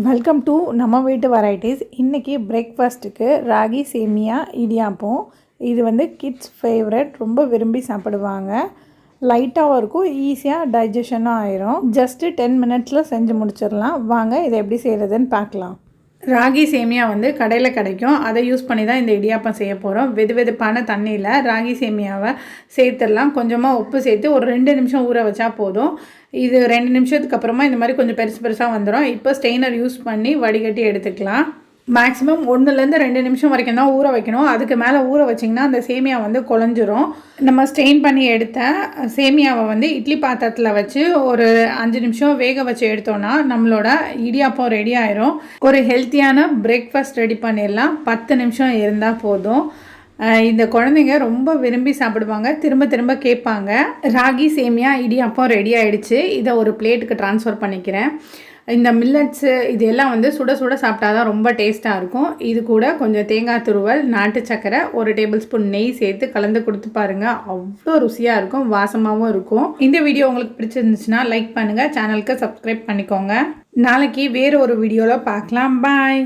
Welcome to நம்ம வீட்டு varieties. இன்றைக்கி பிரேக்ஃபாஸ்ட்டுக்கு ராகி சேமியா இடியாப்பம். இது வந்து கிட்ஸ் ஃபேவரட், ரொம்ப விரும்பி சாப்பிடுவாங்க. லைட்டாகவும் இருக்கும், ஈஸியாக டைஜஷனும் ஆயிரும். ஜஸ்ட்டு 10 மினிட்ஸில் செஞ்சு முடிச்சிடலாம். வாங்க இதை எப்படி செய்கிறதுன்னு பார்க்கலாம். ராகி சேமியா வந்து கடையில் கிடைக்கும். அதை யூஸ் பண்ணி தான் இந்த இடியாப்பம் செய்ய போகிறோம். வெதுவெதுப்பான தண்ணியில் ராகி சேமியாவை சேர்த்துடலாம். கொஞ்சமாக உப்பு சேர்த்து ஒரு 2 நிமிஷம் ஊற வச்சா போதும். இது 2 நிமிஷத்துக்கு அப்புறமா இந்த மாதிரி கொஞ்சம் பெருசு பெருசாக வந்துடும். இப்போ ஸ்டெய்னர் யூஸ் பண்ணி வடிகட்டி எடுத்துக்கலாம். மேக்ஸிமம் 1லேருந்து 2 நிமிஷம் வரைக்கும் தான் ஊற வைக்கணும். அதுக்கு மேலே ஊற வச்சிங்கன்னா அந்த சேமியா வந்து குழஞ்சிரும். நம்ம ஸ்டெயின் பண்ணி எடுத்த சேமியாவை வந்து இட்லி பாத்திரத்தில் வச்சு ஒரு 5 நிமிஷம் வேக வச்சு எடுத்தோன்னா நம்மளோட இடியாப்பம் ரெடி ஆயிரும். ஒரு ஹெல்த்தியான பிரேக்ஃபாஸ்ட் ரெடி பண்ணிடலாம். 10 நிமிஷம் இருந்தால் போதும். இந்த குழந்தைங்க ரொம்ப விரும்பி சாப்பிடுவாங்க, திரும்ப திரும்ப கேட்பாங்க. ராகி சேமியா இடியாப்பம் ரெடி ஆகிடுச்சு. இதை ஒரு பிளேட்டுக்கு ட்ரான்ஸ்ஃபர் பண்ணிக்கிறேன். இந்த மில்லட்ஸு இது எல்லாம் வந்து சுட சுட சாப்பிட்டா தான் ரொம்ப டேஸ்ட்டாக இருக்கும். இது கூட கொஞ்சம் தேங்காய் துருவல், நாட்டு சக்கரை, 1 டேபிள் ஸ்பூன் நெய் சேர்த்து கலந்து கொடுத்து பாருங்கள். அவ்வளோ ருசியாக இருக்கும், வாசமாகவும் இருக்கும். இந்த வீடியோ உங்களுக்கு பிடிச்சிருந்துச்சுன்னா லைக் பண்ணுங்கள், சேனலுக்கு சப்ஸ்கிரைப் பண்ணிக்கோங்க. நாளைக்கு வேறு ஒரு வீடியோவில் பார்க்கலாம். பாய்.